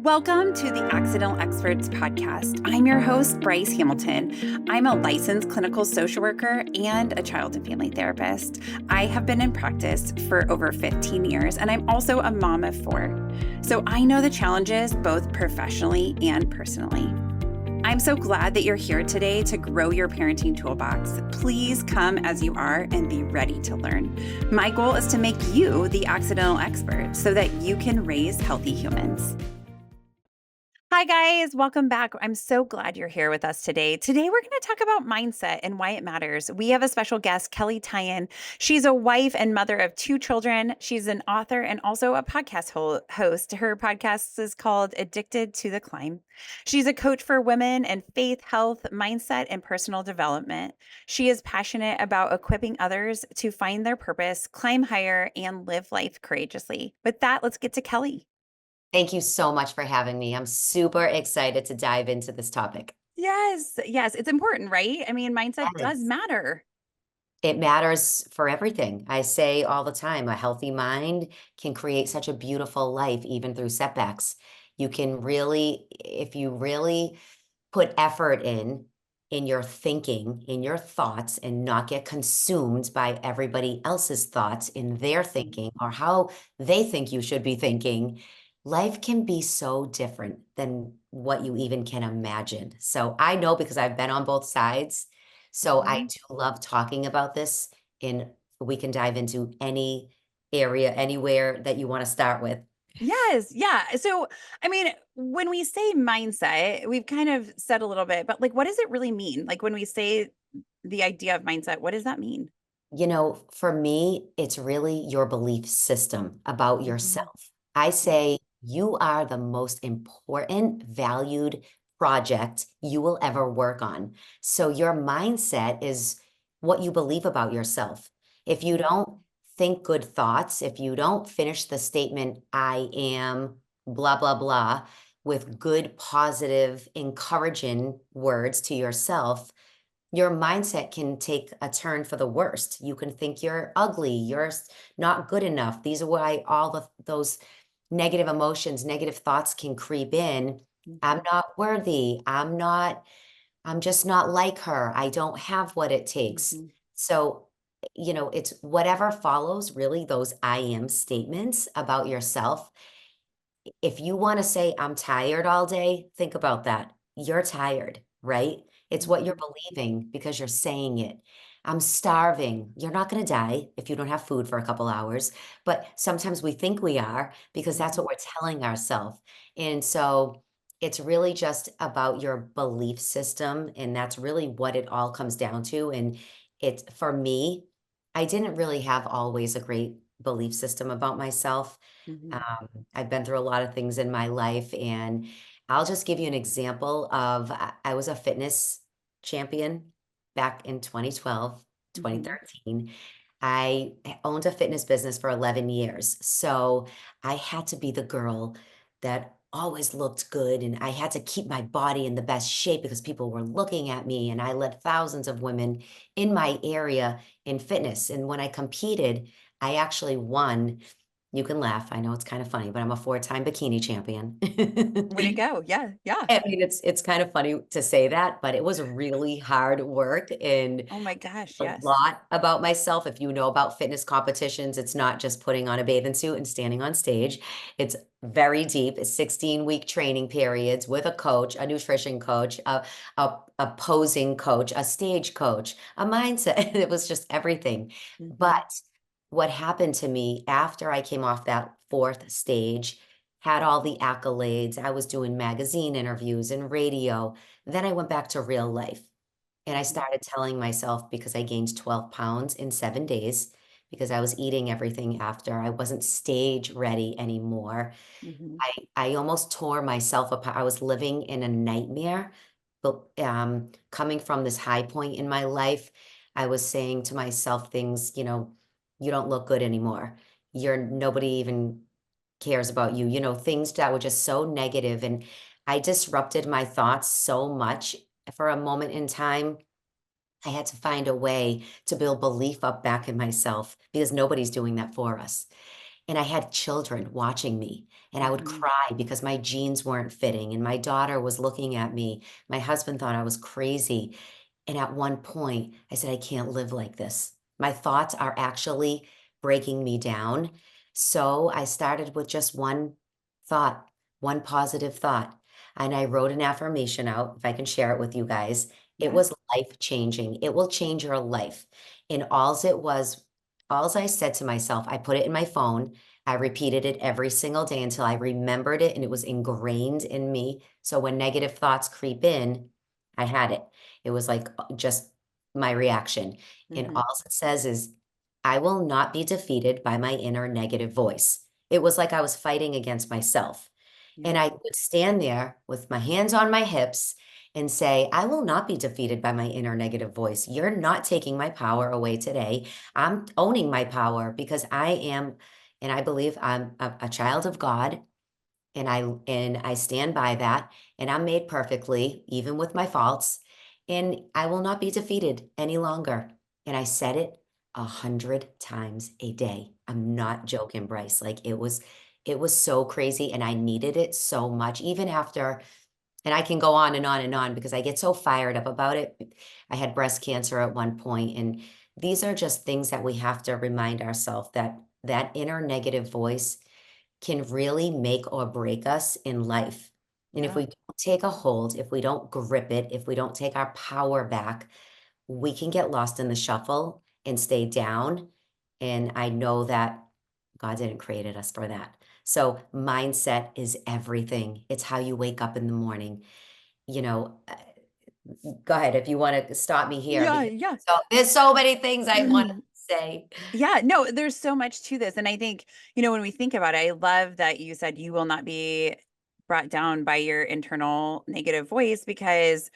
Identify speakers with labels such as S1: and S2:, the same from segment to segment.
S1: Welcome to the Accidental Experts podcast. I'm your host, Bryce Hamilton. I'm a licensed clinical social worker and a child and family therapist. I have been in practice for over 15 years, and I'm also a mom of 4. So I know the challenges both professionally and personally. I'm so glad that you're here today to grow your parenting toolbox. Please come as you are and be ready to learn. My goal is to make you the accidental expert so that you can raise healthy humans. Hi, guys. Welcome back. I'm so glad you're here with us today. Today, we're going to talk about mindset and why it matters. We have a special guest, Kelley Tyan. She's a wife and mother of 2 children. She's an author and also a podcast host. Her podcast is called Addicted to the Climb. She's a coach for women in faith, health, mindset, and personal development. She is passionate about equipping others to find their purpose, climb higher, and live life courageously. With that, let's get to Kelley.
S2: Thank you so much for having me. I'm super excited to dive into this topic.
S1: Yes, yes, it's important, right? I mean, mindset does
S2: Yes.
S1: matter.
S2: It matters for everything. I say all the time, a healthy mind can create such a beautiful life, even through setbacks. You can really, if you really put effort in your thinking, in your thoughts, and not get consumed by everybody else's thoughts in their
S1: Mhm.
S2: thinking or how they think you should be thinking, life can be so different than what you even can imagine. So I know because I've been on both sides. So I
S1: Mhm.
S2: do love talking about this, and we can dive into any area, anywhere that you want to start with.
S1: Yes, yeah. So, I mean, when we say mindset, we've kind of said a little bit, but like, what does it really mean? Like, when we say the idea of mindset, what does that mean?
S2: For me, it's really your belief system about
S1: Mhm.
S2: yourself. I
S1: Yeah.
S2: say you are the most important, valued project you will ever work on. So your mindset is what you believe about yourself. If you
S1: Mhm.
S2: don't think good thoughts, if you don't finish the statement, I am blah, blah, blah, with good, positive, encouraging words to yourself, your mindset can take a turn for the worst. You can think you're ugly, not good enough. These are why all those negative emotions, negative thoughts can creep in. I'm
S1: Mhm.
S2: not worthy. I'm just not like her. I don't have what it takes.
S1: Mhm.
S2: So, it's whatever follows really those I am statements about yourself. If you want to say, I'm tired all day, think about that. You're tired, right? It's what you're
S1: Mhm.
S2: believing because you're saying it. I'm starving. You're not going to die if you don't have food for a couple hours, but sometimes we think we are because that's
S1: Mhm.
S2: what we're telling ourselves. And so it's really just about your belief system. And that's really what it all comes down to. And it's for me, I didn't really have always a great belief system about myself.
S1: Mhm.
S2: I've been through a lot of things in my life, and I'll just give you an example of I was a fitness champion back in 2012,
S1: Mhm.
S2: 2013. I owned a fitness business for 11 years. So I had to be the girl that always looked good, and I had to keep my body in the best shape because people were looking at me, and I led thousands of women in my area in fitness. And when I competed, I actually won. You can laugh. I know it's kind of funny, but I'm a 4-time bikini champion.
S1: Way to go. Yeah. Yeah.
S2: I mean, it's kind of funny to say that, but it was really hard work and
S1: Oh my gosh.
S2: a
S1: Yes.
S2: lot about myself. If you know about fitness competitions, it's not just putting on a bathing suit and standing on stage. It's very deep. It's 16-week training periods with a coach, a nutrition coach, a posing coach, a stage coach, a mindset. It was just everything.
S1: Mhm.
S2: But what happened to me after I came off that 4th stage, had all the accolades. I was doing magazine interviews and radio. Then I went back to real life. And I
S1: Mhm.
S2: started telling myself because I gained 12 pounds in 7 days because I was eating everything after. I wasn't stage ready anymore.
S1: Mhm.
S2: I almost tore myself apart. I was living in a nightmare, but coming from this high point in my life, I was saying to myself things, you don't look good anymore. Nobody even cares about you, things that were just so negative. And I disrupted my thoughts so much for a moment in time. I had to find a way to build belief up back in myself because nobody's doing that for us. And I had children watching me, and I would
S1: Mhm.
S2: cry because my jeans weren't fitting, and my daughter was looking at me. My husband thought I was crazy. And at one point, I said, I can't live like this. My thoughts are actually breaking me down. So I started with just one thought, one positive thought. And I wrote an affirmation out, if I can share it with you guys. It
S1: Yeah.
S2: was life changing. It will change your life. And alls I said to myself, I put it in my phone. I repeated it every single day until I remembered it and it was ingrained in me. So when negative thoughts creep in, I had it. It was like just my reaction. And
S1: Mhm.
S2: all it says is, I will not be defeated by my inner negative voice. It was like I was fighting against myself. And
S1: Yeah.
S2: I would stand there with my hands on my hips and say, I will not be defeated by my inner negative voice. You're not taking my power away today. I'm owning my power because I am, and I believe I'm a child of God, and I stand by that, and I'm made perfectly, even with my faults, and I will not be defeated any longer. And I said it 100 times a day. I'm not joking, Bryce. Like it was so crazy, and I needed it so much, even after. And I can go on and on and on because I get so fired up about it. I had breast cancer at one point, and these are just things that we have to remind ourselves that that inner negative voice can really make or break us in life. And if
S1: Yeah.
S2: we don't take a hold, if we don't grip it, if we don't take our power back, we can get lost in the shuffle and stay down. And I know that God didn't create us for that. So mindset is everything. It's how you wake up in the morning. You know, go ahead if you want to stop me here
S1: Yeah,
S2: because
S1: yeah.
S2: there's so many things I want to say.
S1: Yeah, no, there's so much to this. And I think, when we think about it, I love that you said you will not be brought down by your internal negative voice, because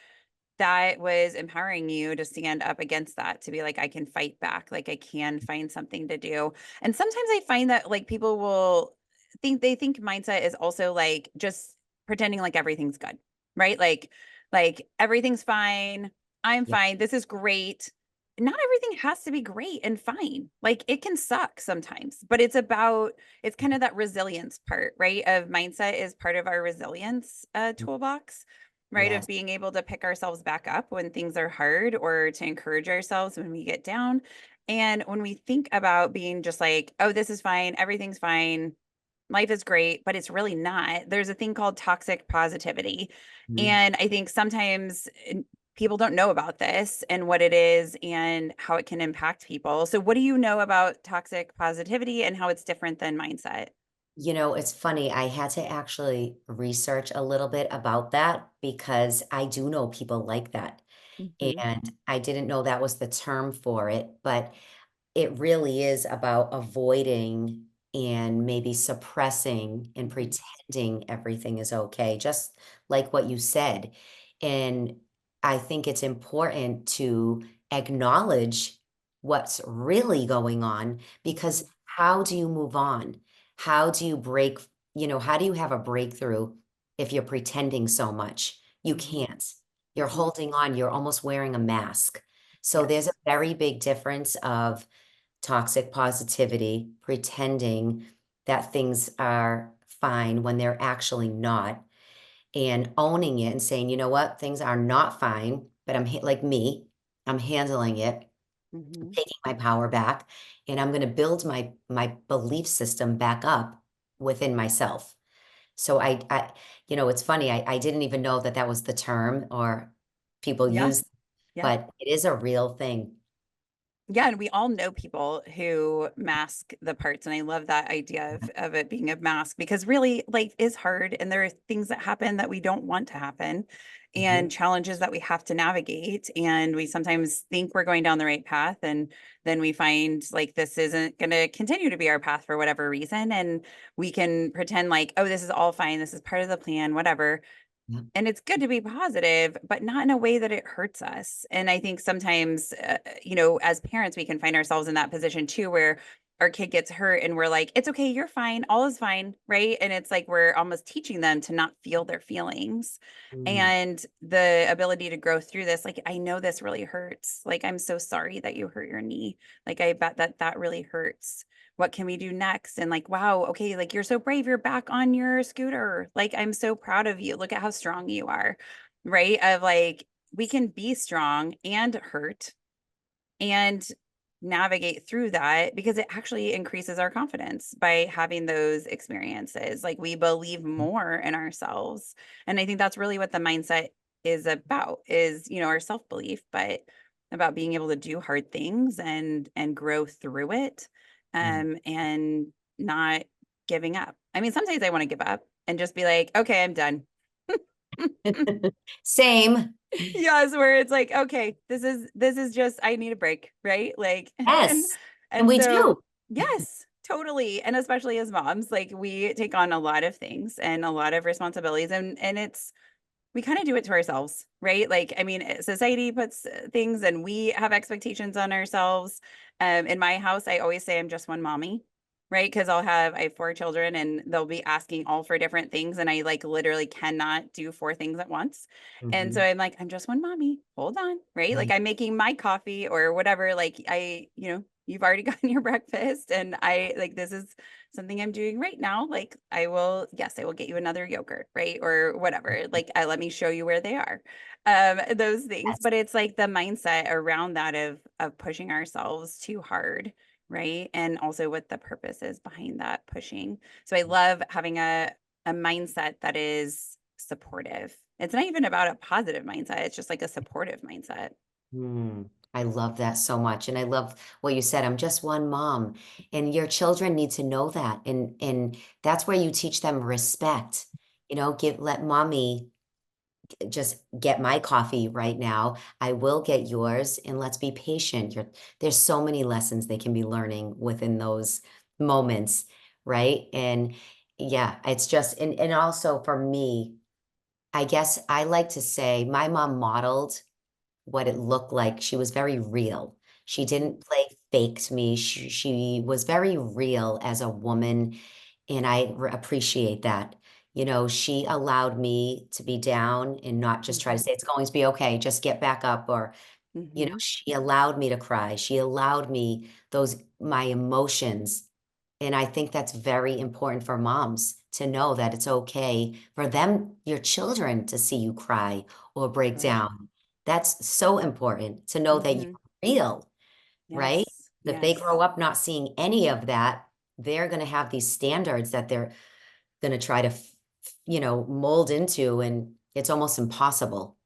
S1: that was empowering you to stand up against that, to be like, I can fight back, like I can find something to do. And sometimes I find that like people will think mindset is also like just pretending like everything's good, right? Like everything's fine. I'm
S2: Yeah.
S1: fine. This is great. Not everything has to be great and fine. Like it can suck sometimes, but it's kind of that resilience part, right? Of mindset is part of our resilience toolbox, right? Of
S2: Yes.
S1: being able to pick ourselves back up when things are hard, or to encourage ourselves when we get down. And when we think about being just like, oh, this is fine, everything's fine, life is great, but it's really not. There's a thing called toxic positivity.
S2: Mhm.
S1: And I think sometimes people don't know about this and what it is and how it can impact people. So, what do you know about toxic positivity and how it's different than mindset?
S2: It's funny. I had to actually research a little bit about that because I do know people like that.
S1: Hmm.
S2: And I didn't know that was the term for it, but it really is about avoiding and maybe suppressing and
S1: Hmm.
S2: pretending everything is okay, just like what you said. And I think it's important to acknowledge what's really going on because
S1: Hmm.
S2: how do you move on? How do you how do you have a breakthrough if you're pretending so much? You
S1: Hmm.
S2: can't. You're
S1: Hmm.
S2: holding on, you're almost wearing a mask. So there's a
S1: Yes.
S2: very big difference of toxic positivity, pretending that things are fine when they're actually not, and owning it and saying, you know what, things are not fine, but like me, I'm handling it,
S1: Hmm.
S2: taking my power back, and I'm going to build my belief system back up within myself. So it's funny. I didn't even know that that was the term or people
S1: Yeah.
S2: use,
S1: Yeah.
S2: but it is a real thing.
S1: Yeah, and we all know people who mask the parts, and I love that idea of it being a mask, because really life is hard and there are things that happen that we don't want to happen, and
S2: Mhm.
S1: challenges that we have to navigate, and we sometimes think we're going down the right path, and then we find like this isn't going to continue to be our path for whatever reason, and we can pretend like, oh, this is all fine, this is part of the plan, whatever.
S2: Yeah.
S1: And it's good to be positive, but not in a way that it hurts us. And I think sometimes, as parents, we can find ourselves in that position too, where our kid gets hurt and we're like, it's okay, you're fine, all is fine, right? And it's like we're almost teaching them to not feel their feelings
S2: Mm,
S1: and the ability to grow through this. Like, I know this really hurts. Like, I'm so sorry that you hurt your knee. Like, I bet that that really hurts. What can we do next? And like, wow, okay, like you're so brave. You're back on your scooter. Like, I'm so proud of you. Look at how strong you are, right? Of like, we can be strong and hurt and navigate through that because it actually increases our confidence by having those experiences. Like we believe more in ourselves. And I think that's really what the mindset is about is, our self-belief, but about being able to do hard things and grow through it
S2: mm.
S1: and not giving up. I mean, some days I want to give up and just be like, okay, I'm done.
S2: Same.
S1: Yes, where it's like, okay, this is just I need a break, right? Like and
S2: Yes. And
S1: and
S2: we
S1: so
S2: do.
S1: yes, totally. And especially as moms, like we take on a lot of things and a lot of responsibilities and it's we kind of do it to ourselves, right? Like, I mean, society puts things and we have expectations on ourselves. In my house, I always say I'm just one mommy, right? Because I have 4 children and they'll be asking all for different things. And I like literally cannot do 4 things at once. And so
S2: Mhm.
S1: I'm like, I'm just one mommy. Hold on, right? Like
S2: Right.
S1: I'm making my coffee or whatever. Like you've already gotten your breakfast and I like, this is something I'm doing right now, like yes, I will get you another yogurt, right? Or whatever. Like, let me show you where they are. Those things.
S2: Yes.
S1: But it's like the mindset around that of pushing ourselves too hard, right? And also what the purpose is behind that pushing. So I love having a mindset that is supportive. It's not even about a positive mindset, it's just like a supportive mindset.
S2: Mm, I love that so much. And I love what you said. I'm just one mom. And your children need to know that. And that's where you teach them respect. Let mommy just get my coffee right now. I will get yours and let's be patient. There's so many lessons they can be learning within those moments, right? And yeah, it's just and also for me, I guess I like to say my mom modeled what it looked like. She was very real. She didn't play fake to me. She was very real as a woman, and appreciate that. She allowed me to be down and not just try to
S1: Hmm.
S2: say it's going to be okay, just get back up, or
S1: Hmm.
S2: she allowed me to cry. She allowed me my emotions. And I think that's very important for moms to know that it's okay for them, your children, to see you cry or break
S1: Sure.
S2: down. That's so important to know that you're
S1: Hmm.
S2: real, right?
S1: Yes.
S2: If they
S1: Yes.
S2: grow up not seeing any of that, they're going to have these standards that they're going to try to, mold into, and it's almost impossible.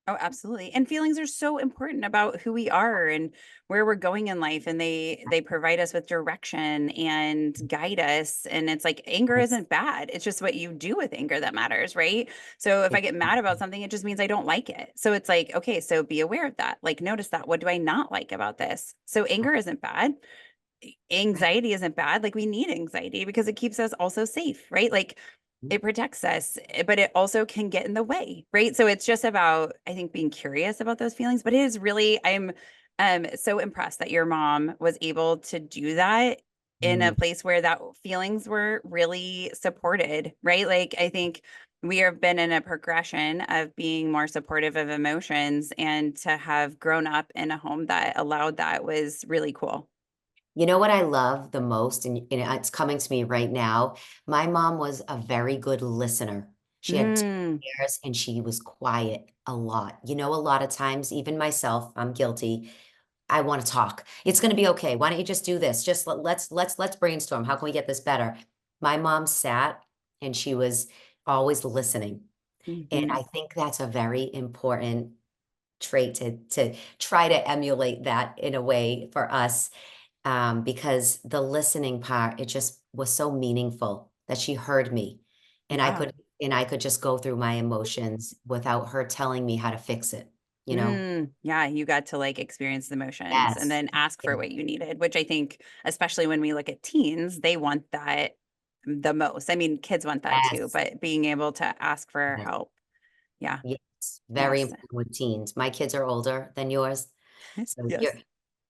S1: Oh, absolutely. And feelings are so important about who we are and where we're going in life and they provide us with direction and guide us and it's like anger
S2: Yes.
S1: isn't bad. It's just what you do with anger that matters, right? So if I get mad about something, it just means I don't like it. So it's like, okay, so be aware of that. Like notice that. What do I not like about this? So anger isn't bad. Anxiety isn't bad. Like we need anxiety because it keeps us also safe, right? Like it protects us, but it also can get in the way, right? So it's just about, I think, being curious about those feelings. But it is really, I'm so impressed that your mom was able to do that in a
S2: Mm.
S1: place where that feelings were really supported, right? Like I think we have been in a progression of being more supportive of emotions and to have grown up in a home that allowed that was really cool.
S2: You know what I love the most, and it's coming to me right now? My mom was a very good listener. She had 2
S1: Mm,
S2: ears and she was quiet a lot. A lot of times, even myself, I'm guilty. I want to talk. It's going to be okay. Why don't you just do this? Just let's brainstorm. How can we get this better? My mom sat and she was always listening. And
S1: mhm.
S2: I think that's a very important trait to try to emulate that in a way for us, because the listening part, it just was so meaningful that she heard me, and I
S1: Yeah.
S2: could and I could just go through my emotions without her telling me how to fix it, you know?
S1: Yeah, you got to like experience the emotions and
S2: Yes.
S1: then ask
S2: Yeah.
S1: for what you needed, which I think, especially when we look at teens, they want that the most. I mean, kids want that too,
S2: Yes.
S1: but being able to ask for
S2: Yes.
S1: help. Yeah.
S2: Yes. Very
S1: Yes.
S2: important with teens. My kids are older than yours, so
S1: Yes.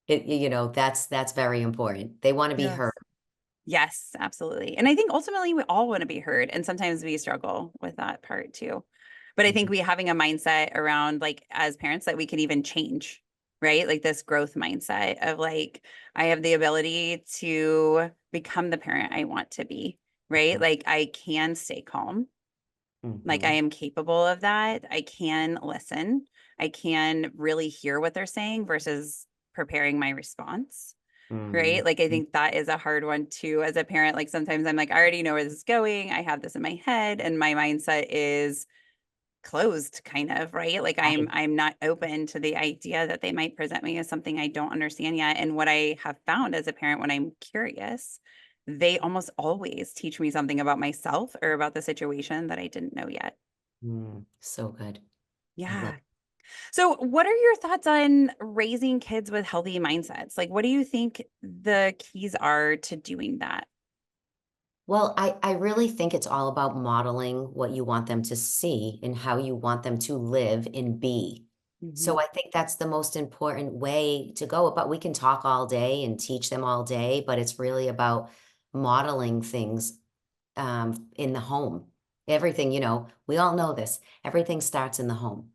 S2: That's very important. They want to be heard.
S1: Yes. Yes, absolutely. And I think ultimately we all want to be heard. And sometimes we struggle with that part too. But I think
S2: Mhm,
S1: we having a mindset around like as parents that we can even change, right? Like this growth mindset of like, I have the ability to become the parent I want to be, right?
S2: mhm,
S1: Like I can stay calm. Like I
S2: mhm,
S1: am capable of that. I can listen. I can really hear what they're saying versus preparing my response. Right.
S2: mhm,
S1: Like, I
S2: mhm.
S1: think that is a hard one too, as a parent. Like, sometimes I'm like, I already know where this is going. I have this in my head, and my mindset is closed, kind of, right? Like,
S2: Right.
S1: I'm not open to the idea that they might present me as something I don't understand yet. And what I have found as a parent when I'm curious, they almost always teach me something about myself or about the situation that I didn't know yet.
S2: So good. I love.
S1: Yeah. So, what are your thoughts on raising kids with healthy mindsets? Like, what do you think the keys are to doing that?
S2: Well, I really think it's all about modeling what you want them to see and how you want them to live and be. So
S1: Mhm.
S2: I think that's the most important way to go. But we can talk all day and teach them all day, but it's really about modeling things in the home. Everything, we all know this. Everything starts in the home,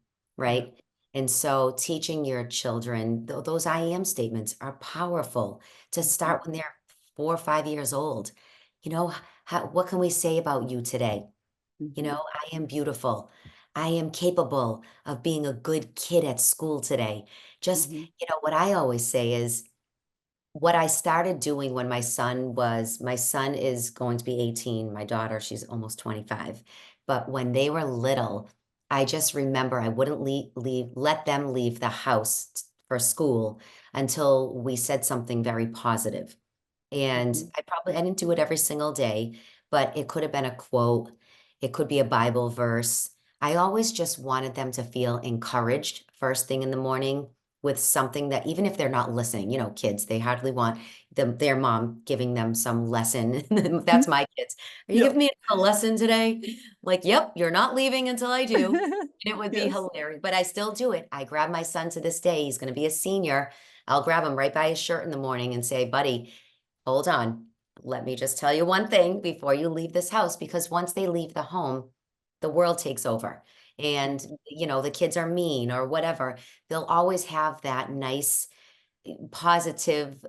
S1: Yeah.
S2: right? And so teaching your children those I am statements are powerful to
S1: Mhm.
S2: start when they're 4 or 5 years old. What can we say about you today?
S1: Mhm.
S2: I am beautiful. I am capable of being a good kid at school today. Just,
S1: Mhm.
S2: what I always say is, what I started doing when my son is going to be 18, my daughter, she's almost 25. But when they were little, I just remember I wouldn't let them leave the house for school until we said something very positive. And
S1: Mhm.
S2: I didn't do it every single day, but it could have been a quote. It could be a Bible verse. I always just wanted them to feel encouraged first thing in the morning with something that, even if they're not listening, kids, they hardly want their mom giving them some lesson. That's my kids. Are you
S1: Yeah.
S2: giving me a lesson today? Like, yep, you're not leaving until I do. And it would be
S1: Yes.
S2: hilarious, but I still do it. I grab my son to this day. He's going to be a senior. I'll grab him right by his shirt in the morning and say, buddy, hold on. Let me just tell you one thing before you leave this house, because once they leave the home, the world takes over. And, the kids are mean or whatever. They'll always have that nice, positive,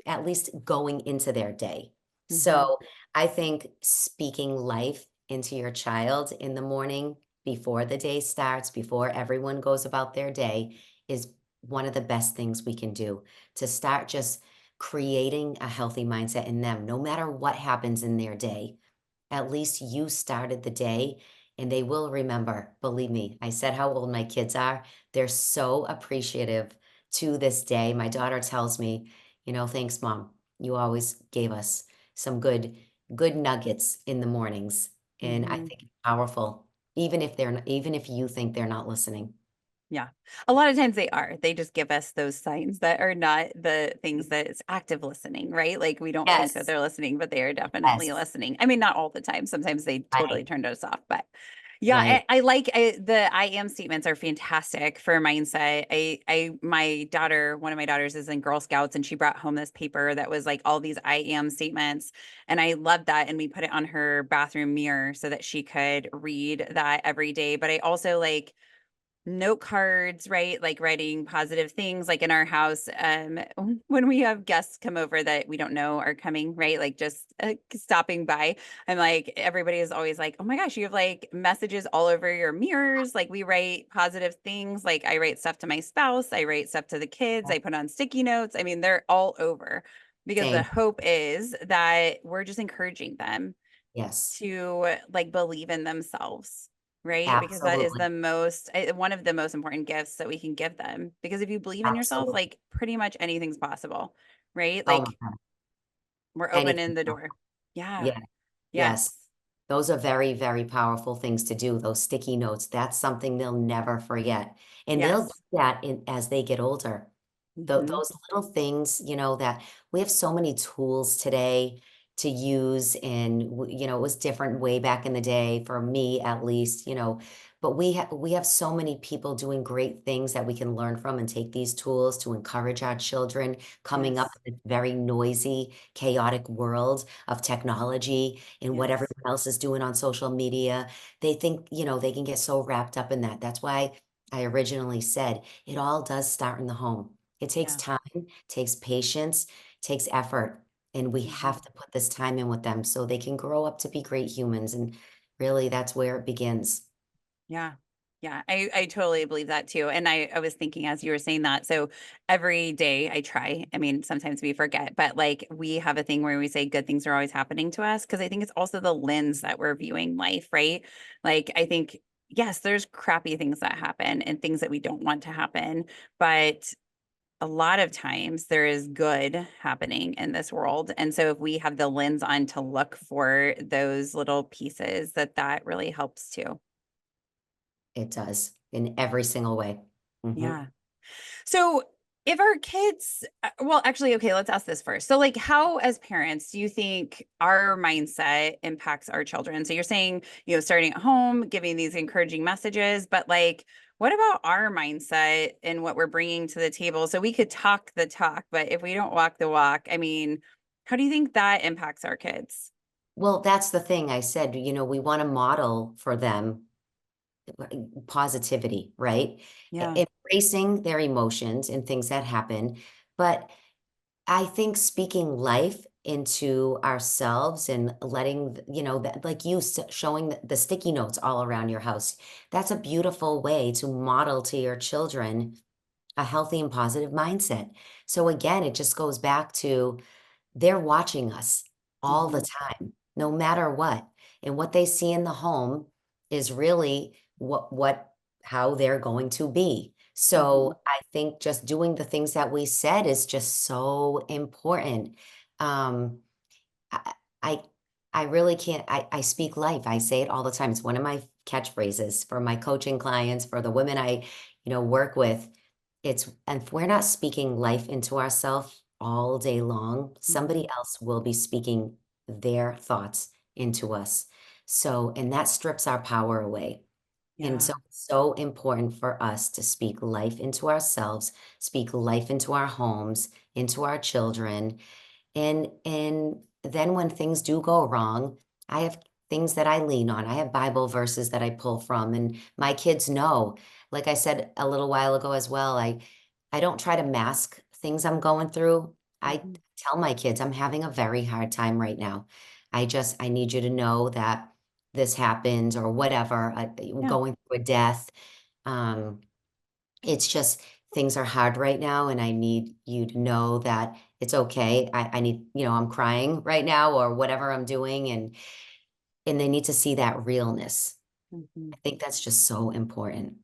S2: at least going into their day.
S1: Mhm.
S2: So I think speaking life into your child in the morning before the day starts, before everyone goes about their day, is one of the best things we can do to start just creating a healthy mindset in them, no matter what happens in their day. At least you started the day and they will remember. Believe me, I said how old my kids are. They're so appreciative to this day. My daughter tells me, thanks, mom. You always gave us some good nuggets in the mornings. And I
S1: Mhm.
S2: think it's powerful, even if you think they're not listening.
S1: Yeah. A lot of times they are. They just give us those signs that are not the things that it's active listening, right? Like we don't think that
S2: Yes,
S1: they're listening, but they are definitely
S2: yes,
S1: listening. I mean, not all the time. Sometimes they totally
S2: right,
S1: turned us off, but yeah,
S2: right.
S1: I like the I am statements are fantastic for mindset. My daughter, one of my daughters is in Girl Scouts and she brought home this paper that was like all these I am statements. And I loved that. And we put it on her bathroom mirror so that she could read that every day. But I also like note cards, right? Like writing positive things like in our house when we have guests come over that we don't know are coming, right? Like just stopping by. I'm like everybody is always like, "Oh my gosh, you have like messages all over your mirrors." Like we write positive things. Like I write stuff to my spouse, I write stuff to the kids, I put on sticky notes. I mean, they're all over because the
S2: Same.
S1: hope is that we're just encouraging them
S2: Yes,
S1: to like believe in themselves, right? Because that is
S2: absolutely.
S1: the most one of the most important gifts that we can give them. Because if you believe in yourself,
S2: Absolutely.
S1: like pretty much anything's possible, right?
S2: Oh my
S1: Like
S2: God.
S1: we're opening
S2: Anything.
S1: the door. Yeah.
S2: Yeah.
S1: Yes.
S2: Yes. Those are very, very powerful things to do, those sticky notes. That's something they'll never forget. And they'll do
S1: Yes.
S2: that as they get older.
S1: Hmm.
S2: Those little things, that we have so many tools today to use, and it was different way back in the day for me, at least, but we have so many people doing great things that we can learn from and take these tools to encourage our children coming up
S1: Yes.
S2: in a very noisy, chaotic world of technology and what everyone
S1: Yes.
S2: else is doing on social media. They think, they can get so wrapped up in that. That's why I originally said it all does start in the home. It takes
S1: Yeah.
S2: time, takes patience, takes effort. And we
S1: Hmm.
S2: have to put this time in with them so they can grow up to be great humans. And really, that's where it begins.
S1: Yeah. Yeah. I totally believe that too. And I was thinking as you were saying that. So every day I try. I mean, sometimes we forget, but like we have a thing where we say good things are always happening to us. Cause I think it's also the lens that we're viewing life, right? Like I think, yes, there's crappy things that happen and things that we don't want to happen. But a lot of times there is good happening in this world. And so if we have the lens on to look for those little pieces, that really helps too.
S2: It does in every single way. Mhm.
S1: Yeah. So if our kids, well, actually, okay, let's ask this first. So, like, how, as parents, do you think our mindset impacts our children? So, you're saying, starting at home, giving these encouraging messages, but like, what about our mindset and what we're bringing to the table? So, we could talk the talk, but if we don't walk the walk, I mean, how do you think that impacts our kids?
S2: Well, that's the thing I said, we want to model for them positivity, right?
S1: Yeah.
S2: Embracing their emotions and things that happen. But I think speaking life into ourselves and letting, that, like showing the sticky notes all around your house, that's a beautiful way to model to your children a healthy and positive mindset. So again, it just goes back to they're watching us all the
S1: Hmm.
S2: time, no matter what. And what they see in the home is really how they're going to be.
S1: Hmm.
S2: So I think just doing the things that we said is just so important. Um, I, I, I really can't, I speak life. I say it all the time. It's one of my catchphrases for my coaching clients, for the women I, work with. And if we're not speaking life into ourselves all day long,
S1: Hmm.
S2: somebody else will be speaking their thoughts into us. So, and that strips our power away. And so
S1: Yeah.
S2: it's so important for us to speak life into ourselves, speak life into our homes, into our children, and then when things do go wrong, I have things that I lean on. I have Bible verses that I pull from, and my kids know. Like I said a little while ago as well, I don't try to mask things I'm going through. I
S1: Hmm.
S2: tell my kids I'm having a very hard time right now. I need you to know that this happened or whatever.
S1: Yeah.
S2: Going through a death. Um, it's just things are hard right now, and I need you to know that it's okay. I need, I'm crying right now or whatever I'm doing, and they need to see that realness.
S1: Hmm.
S2: I think that's just so important.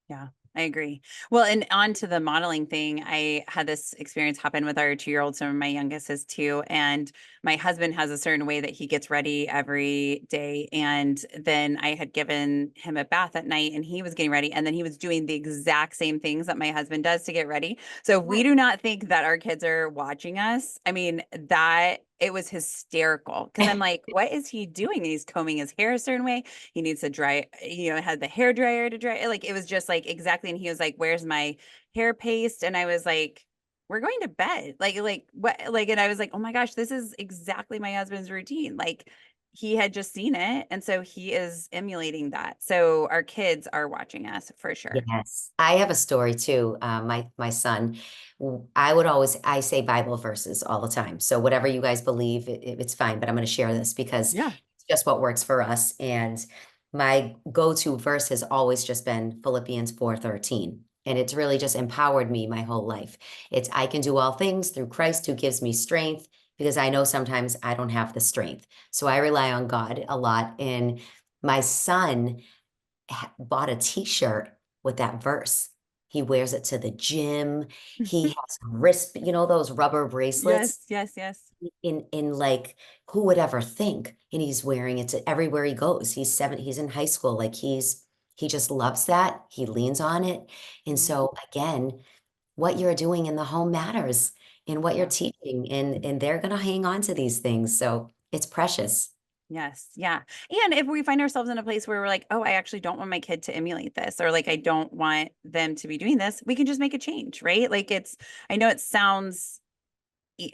S1: Yeah, I agree. Well, and on to the modeling thing, I had this experience happen with our 2-year-old. So my youngest is 2, and my husband has a certain way that he gets ready every day. And then I had given him a bath at night, and he was getting ready, and then he was doing the exact same things that my husband does to get ready. So if we
S2: Right.
S1: do not think that our kids are watching us, I mean, that it was hysterical because I'm like, what is he doing? And he's combing his hair a certain way. He needs to dry, had the hair dryer to dry. Like it was just like exactly. And he was like, "Where's my hair paste?" And I was like, "We're going to bed." Like what? Like, and I was like, "Oh my gosh, this is exactly my husband's routine." Like he had just seen it, and so he is emulating that. So our kids are watching us for sure.
S2: Yes, I have a story too. My son, I say Bible verses all the time. So whatever you guys believe, it's fine. But I'm going to share this because
S1: Yeah.
S2: it's just what works for us. And my go-to verse has always just been Philippians 4:13, and it's really just empowered me my whole life. It's I can do all things through Christ who gives me strength, because I know sometimes I don't have the strength. So I rely on God a lot. And my son bought a t-shirt with that verse. He wears it to the gym. He has wrist, those rubber bracelets
S1: Yes, yes, yes.
S2: in like, who would ever think? And he's wearing it to everywhere he goes. He's in high school. Like he just loves that. He leans on it. And
S1: Mhm.
S2: so again, what you're doing in the home matters and what you're
S1: Yeah.
S2: teaching, and they're going to hang on to these things. So It's precious.
S1: Yes. Yeah. And if we find ourselves in a place where we're like, oh, I actually don't want my kid to emulate this, or like, I don't want them to be doing this, we can just make a change, right? Like, I know it sounds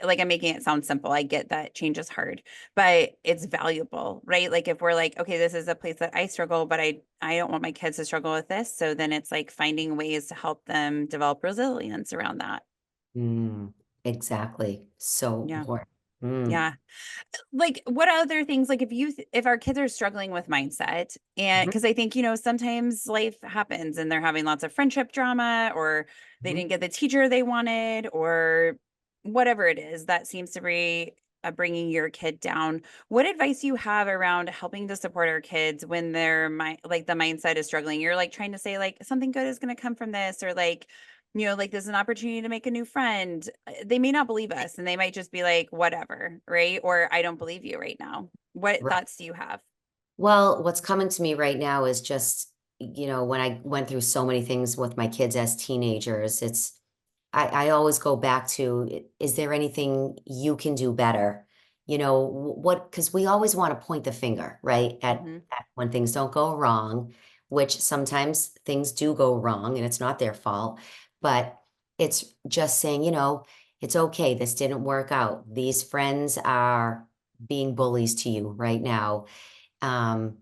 S1: like I'm making it sound simple. I get that change is hard, but it's valuable, right? Like, if we're like, okay, this is a place that I struggle, but I don't want my kids to struggle with this. So then it's like finding ways to help them develop resilience around that.
S2: Mm, exactly. So
S1: Yeah.
S2: important. Mm.
S1: Yeah. Like, what other things, like, if our kids are struggling with mindset, and
S2: Mhm,
S1: because I think, sometimes life happens and they're having lots of friendship drama, or they
S2: mhm.
S1: didn't get the teacher they wanted, or whatever it is that seems to be bringing your kid down. What advice do you have around helping to support our kids when their mind, like, the mindset is struggling? You're like trying to say like something good is going to come from this, or like, like, there's an opportunity to make a new friend. They may not believe us and they might just be like, whatever, right? Or I don't believe you right now. What
S2: Right.
S1: thoughts do you have?
S2: Well, what's coming to me right now is just, when I went through so many things with my kids as teenagers, I always go back to, is there anything you can do better? What, because we always want to point the finger, right?
S1: Hmm.
S2: At when things don't go wrong, which sometimes things do go wrong and it's not their fault, but it's just saying, it's okay. This didn't work out. These friends are being bullies to you right now. um,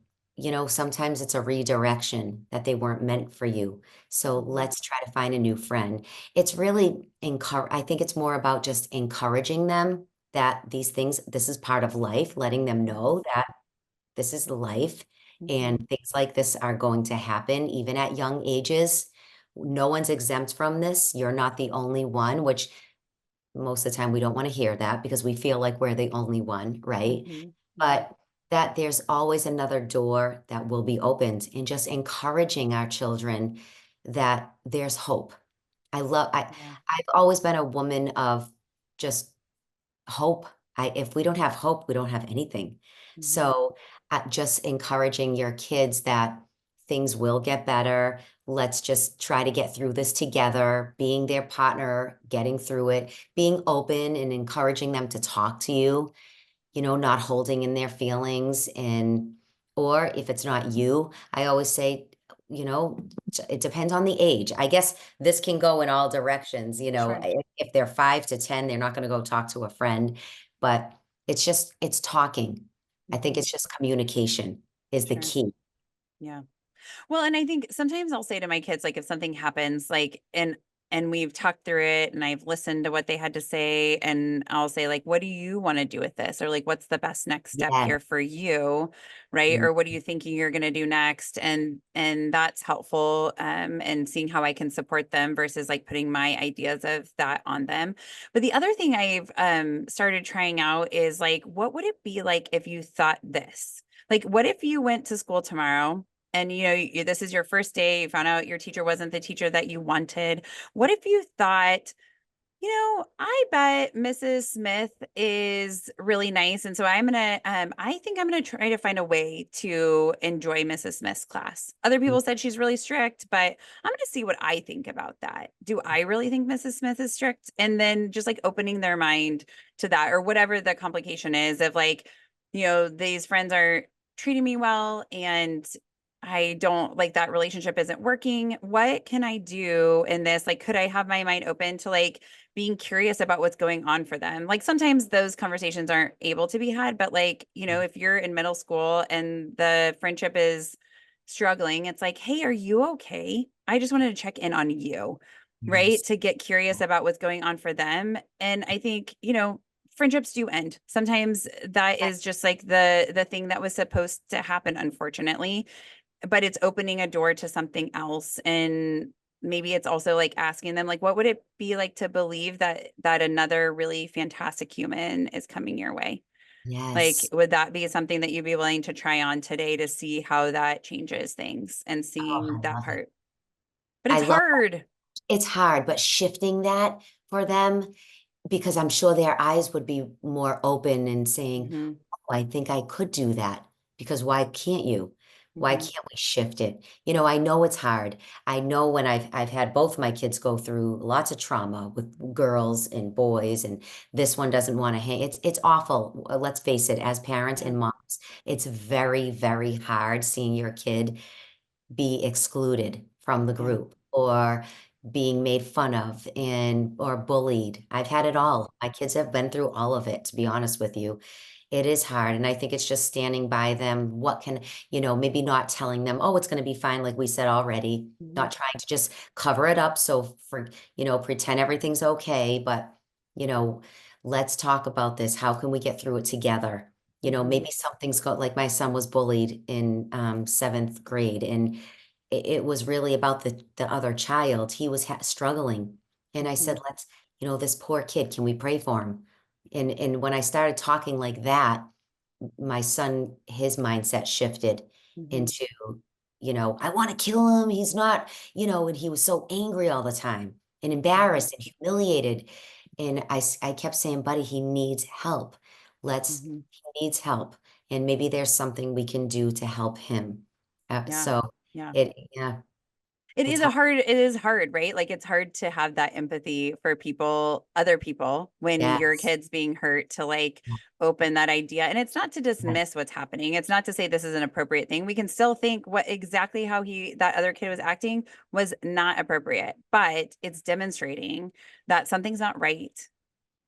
S2: sometimes it's a redirection that they weren't meant for you. So
S1: Hmm.
S2: let's try to find a new friend. It's really I think it's more about just encouraging them that these things, this is part of life, letting them
S1: Yes.
S2: know that this is life
S1: Hmm.
S2: and things like this are going to happen even at young ages. No one's exempt from this. You're not the only one, which most of the time we don't want to hear that because we feel like we're the only one, right?
S1: Hmm. Yeah.
S2: But that there's always another door that will be opened, and just encouraging our children that there's hope.
S1: Yeah.
S2: I've always been a woman of just hope. If we don't have hope, we don't have anything.
S1: Hmm.
S2: So just encouraging your kids that things will get better. Let's just try to get through this together, being their partner, getting through it, being open and encouraging them to talk to you, not holding in their feelings. Or if it's not you, I always say, it depends on the age. I guess this can go in all directions.
S1: Sure.
S2: If they're 5 to 10, they're not going to go talk to a friend, but it's talking. I think
S1: Hmm.
S2: it's just communication is the
S1: Sure.
S2: key.
S1: Yeah. Well, and I think sometimes I'll say to my kids, like, if something happens, like, and we've talked through it and I've listened to what they had to say, and I'll say, like, what do you want to do with this? Or like, what's the best next step
S2: Yes.
S1: here for you? Right.
S2: Mm,
S1: Or what are you thinking you're gonna do next? And that's helpful. And seeing how I can support them versus like putting my ideas of that on them. But the other thing I've started trying out is like, what would it be like if you thought this? Like, what if you went to school tomorrow and this is your first day, you found out your teacher wasn't the teacher that you wanted? What if you thought, I bet Mrs. Smith is really nice, and so I think I'm gonna try to find a way to enjoy Mrs. Smith's class. Other
S2: mm,
S1: people said she's really strict, but I'm gonna see what I think about that. Do I really think Mrs. Smith is strict? And then just like opening their mind to that, or whatever the complication is of like, these friends are treating me well, and I don't like that relationship isn't working. What can I do in this? Like, could I have my mind open to like being curious about what's going on for them? Like, sometimes those conversations aren't able to be had, but like, if you're in middle school and the friendship is struggling, it's like, hey, are you okay? I just wanted to check in on you, right?
S2: yes.
S1: To get curious about what's going on for them. And I think, friendships do end. Sometimes that is just like the thing that was supposed to happen, unfortunately, but it's opening a door to something else. And maybe it's also like asking them, like, what would it be like to believe that another really fantastic human is coming your way? Like,
S2: Yes.
S1: would that be something that you'd be willing to try on today to see how that changes things and
S2: Oh,
S1: seeing
S2: I
S1: that
S2: love it.
S1: part? But
S2: I
S1: it's
S2: love
S1: hard.
S2: It's hard, but shifting that for them, because I'm sure their eyes would be more open and saying,
S1: Hmm.
S2: "Oh, I think I could do that," because why can't you? Why
S1: Mhm.
S2: can't we shift it? You know, I know it's hard. I know when I've had both my kids go through lots of trauma with girls and boys, and this one doesn't want to hang. It's awful. Let's face it, as parents
S1: Yeah.
S2: and moms, it's very, very hard seeing your kid be excluded from the
S1: Yeah.
S2: group or being made fun of and or bullied. I've had it all. My kids have been through all of it, to be honest with you. It is hard. And I think it's just standing by them. What can, maybe not telling them, oh, it's going to be fine, like we said already,
S1: Mhm.
S2: not trying to just cover it up. So pretend everything's okay. But, you know, let's talk about this. How can we get through it together?
S1: Mhm.
S2: Maybe something's got like my son was bullied in seventh grade, and it was really about the other child. He was struggling, and I said,
S1: Mhm.
S2: "Let's, this poor kid. Can we pray for him?" And when I started talking like that, my son, his mindset shifted
S1: Mhm.
S2: into, I want to kill him. He's not, and he was so angry all the time and
S1: Mhm.
S2: embarrassed and humiliated. And I kept saying, buddy, he needs help.
S1: Mhm.
S2: He needs help. And maybe there's something we can do to help him.
S1: Yeah.
S2: So
S1: Yeah.
S2: yeah,
S1: It
S2: it's
S1: is
S2: hard.
S1: it is hard, right? Like it's hard to have that empathy for people, other people, when your
S2: Yes.
S1: kid's being hurt to like open that idea. And it's not to
S2: Yes.
S1: dismiss what's happening. It's not to say this is an appropriate thing. We can still think what exactly how that other kid was acting was not appropriate, but it's demonstrating that something's not right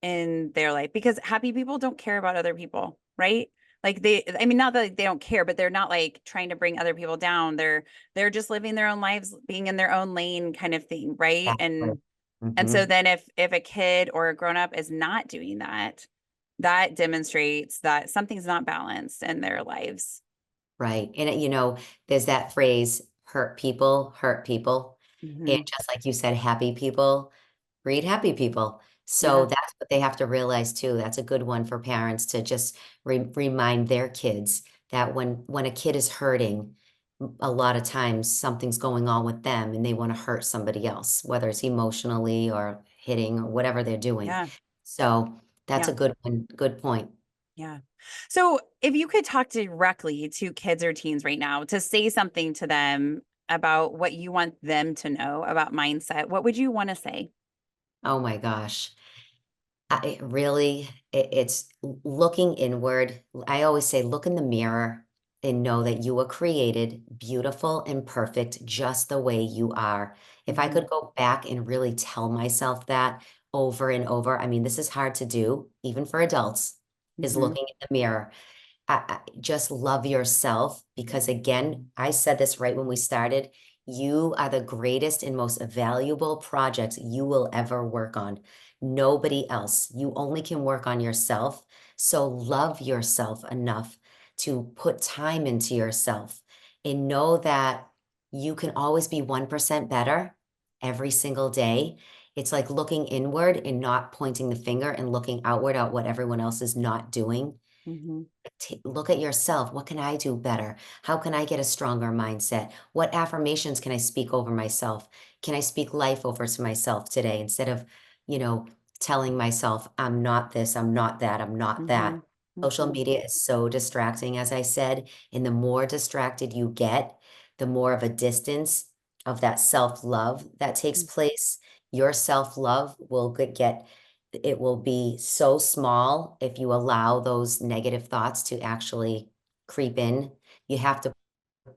S1: in their life because happy people don't care about other people, right? Like I mean, not that they don't care, but they're not like trying to bring other people down. They're just living their own lives, being in their own lane kind of thing, right?
S2: Exactly.
S1: And so
S2: Hmm.
S1: then if a kid or a grown up is not doing that, that demonstrates that something's not balanced in their lives.
S2: Right. And there's that phrase, hurt people, hurt people. And
S1: Hmm.
S2: just like you said, happy people breed happy people. So
S1: Yeah.
S2: that's what they have to realize too. That's a good one for parents to just remind their kids that when a kid is hurting, a lot of times something's going on with them and they want to hurt somebody else, whether it's emotionally or hitting or whatever they're doing.
S1: Yeah.
S2: So that's
S1: Yeah.
S2: a good one. Good point.
S1: Yeah. So if you could talk directly to kids or teens right now to say something to them about what you want them to know about mindset, what would you want to say?
S2: Oh my gosh. It really, it's looking inward. I always say, look in the mirror and know that you were created beautiful and perfect just the way you are. If I
S1: Hmm.
S2: could go back and really tell myself that over and over, I mean, this is hard to do, even for adults, is
S1: Hmm.
S2: looking in the mirror. Just love yourself because, again, I said this right when we started. You are the greatest and most valuable projects you will ever work on. Nobody else. You only can work on yourself. So love yourself enough to put time into yourself and know that you can always be 1% better every single day. It's like looking inward and not pointing the finger and looking outward at what everyone else is not doing.
S1: Hmm.
S2: Look at yourself. What can I do better? How can I get a stronger mindset? What affirmations can I speak over myself? Can I speak life over to myself today instead of, you know, telling myself, I'm not this, I'm not that, I'm not that.
S1: Hmm.
S2: Social
S1: Hmm.
S2: media is so distracting, as I said. And the more distracted you get, the more of a distance of that self love that takes place. Your self love will get it will be so small if you allow those negative thoughts to actually creep in. You have to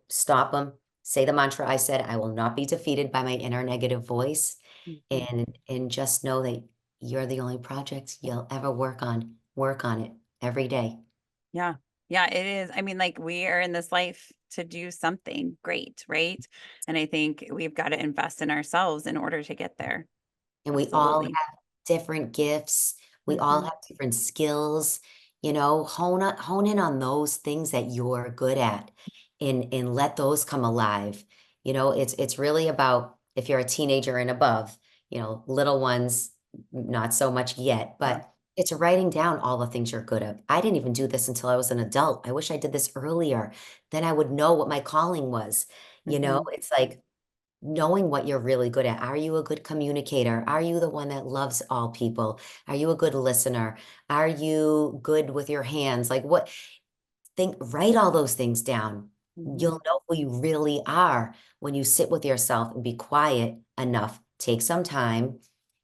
S2: stop them. Say the mantra I said, I will not be defeated by my inner negative voice.
S1: Hmm.
S2: And just know that you're the only project you'll ever work on. Work on it every day.
S1: Yeah. Yeah, it is. I mean, like we are in this life to do something great, right? And I think we've got to invest in ourselves in order to get there.
S2: And we all
S1: Absolutely.
S2: have different gifts. We all
S1: Hmm.
S2: have different skills. Hone in on those things that you're good at and let those come alive. It's really about if you're a teenager and above, little ones, not so much yet,
S1: Yeah.
S2: but it's writing down all the things you're good at. I didn't even do this until I was an adult. I wish I did this earlier. Then I would know what my calling was.
S1: Hmm.
S2: It's like knowing what you're really good at. Are you a good communicator? Are you the one that loves all people? Are you a good listener? Are you good with your hands? Like write all those things down You'll know who you really are when you sit with yourself and be quiet enough, take some time,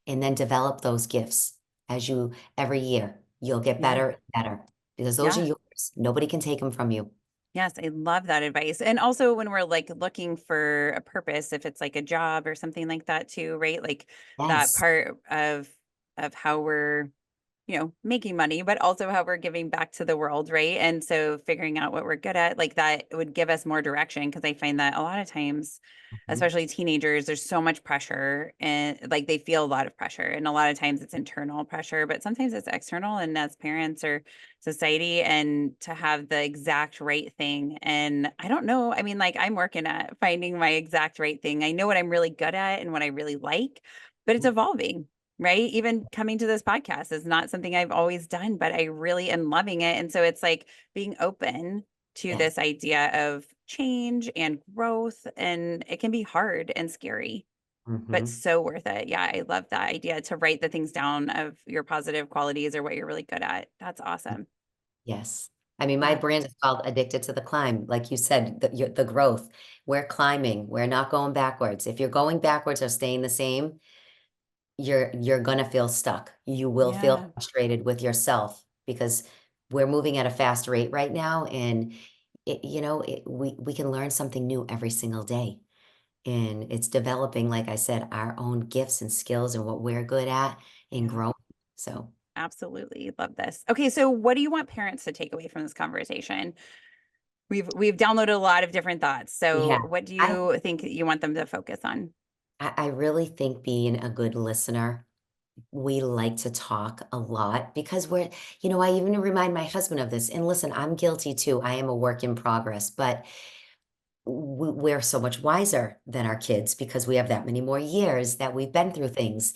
S2: and then develop those gifts every year. You'll get
S1: Yeah.
S2: better and better because those are
S1: Yeah.
S2: yours. Nobody can take them from you.
S1: Yes, I love that advice. And also when we're like looking for a purpose, if it's like a job or something like that too, right? Like that
S2: Yes.
S1: part of how we're, making money, but also how we're giving back to the world, right? And so figuring out what we're good at, like that would give us more direction because I find that a lot of times,
S2: Mhm.
S1: especially teenagers, there's so much pressure and like they feel a lot of pressure. And a lot of times it's internal pressure, but sometimes it's external. And as parents or society, and to have the exact right thing. And I don't know, I mean, like I'm working at finding my exact right thing. I know what I'm really good at and what I really like, but it's evolving, right? Even coming to this podcast is not something I've always done, but I really am loving it. And so it's like being open to
S2: Yes.
S1: this idea of change and growth. And it can be hard and scary, but
S2: Mhm.
S1: so worth it. Yeah, I love that idea to write the things down of your positive qualities or what you're really good at. That's awesome.
S2: Yes. I mean, my
S1: Yeah.
S2: brand is called Addicted to the Climb. Like you said, the growth. We're climbing. We're not going backwards. If you're going backwards or staying the same, you're gonna feel stuck. You will feel
S1: Yeah.
S2: frustrated with yourself because we're moving at a fast rate right now, and we can learn something new every single day. And it's developing, like I said, our own gifts and skills and what we're good at and
S1: Yeah.
S2: growing. So
S1: Absolutely. Love this. Okay, so what do you want parents to take away from this conversation? We've downloaded a lot of different thoughts.
S2: yeah,
S1: So what do
S2: I
S1: you think you want them to focus on?
S2: I really think being a good listener, we like to talk a lot because I even remind my husband of this. And listen, I'm guilty too. I am a work in progress, but we're so much wiser than our kids because we have that many more years that we've been through things.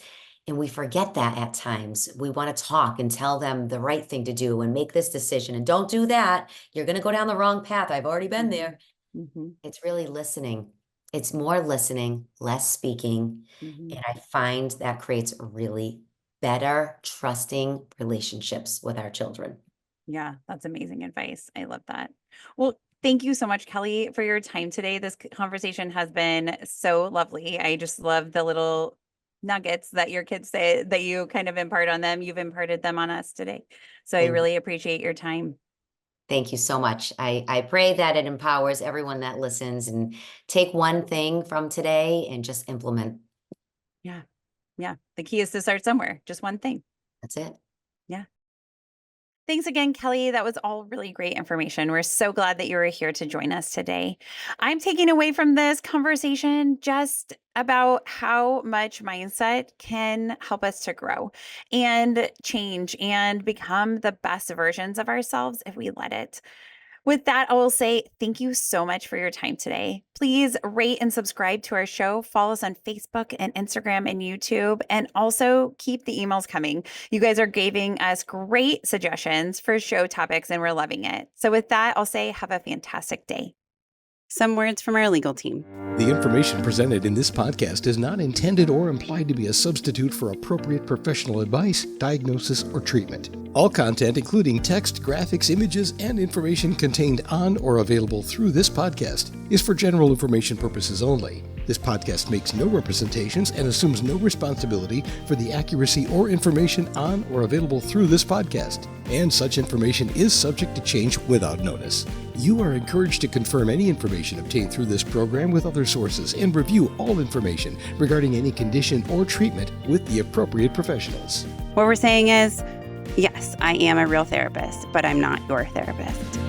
S2: And we forget that at times. We want to talk and tell them the right thing to do and make this decision. And don't do that. You're going to go down the wrong path. I've already been
S1: Mhm.
S2: there.
S1: Mhm.
S2: It's really listening. It's more listening, less speaking.
S1: Mhm.
S2: And I find that creates really better, trusting relationships with our children.
S1: Yeah, that's amazing advice. I love that. Well, thank you so much, Kelly, for your time today. This conversation has been so lovely. I just love the little nuggets that your kids say that you kind of impart on them. You've imparted them on us today. So I
S2: Thank,
S1: really appreciate your time.
S2: thank you so much. I pray that it empowers everyone that listens and take one thing from today and just implement.
S1: Yeah. Yeah. The key is to start somewhere, just one thing.
S2: That's it.
S1: Yeah. Thanks again, Kelly. That was all really great information. We're so glad that you were here to join us today. I'm taking away from this conversation just about how much mindset can help us to grow and change and become the best versions of ourselves if we let it. With that, I will say thank you so much for your time today. Please rate and subscribe to our show. Follow us on Facebook and Instagram and YouTube, and also keep the emails coming. You guys are giving us great suggestions for show topics, and we're loving it. So, with that, I'll say have a fantastic day. Some words from our legal team.
S3: The information presented in this podcast is not intended or implied to be a substitute for appropriate professional advice, diagnosis, or treatment. All content, including text, graphics, images, and information contained on or available through this podcast, is for general information purposes only. This podcast makes no representations and assumes no responsibility for the accuracy or information on or available through this podcast, and such information is subject to change without notice. You are encouraged to confirm any information obtained through this program with other sources and review all information regarding any condition or treatment with the appropriate professionals.
S1: What we're saying is, yes, I am a real therapist, but I'm not your therapist.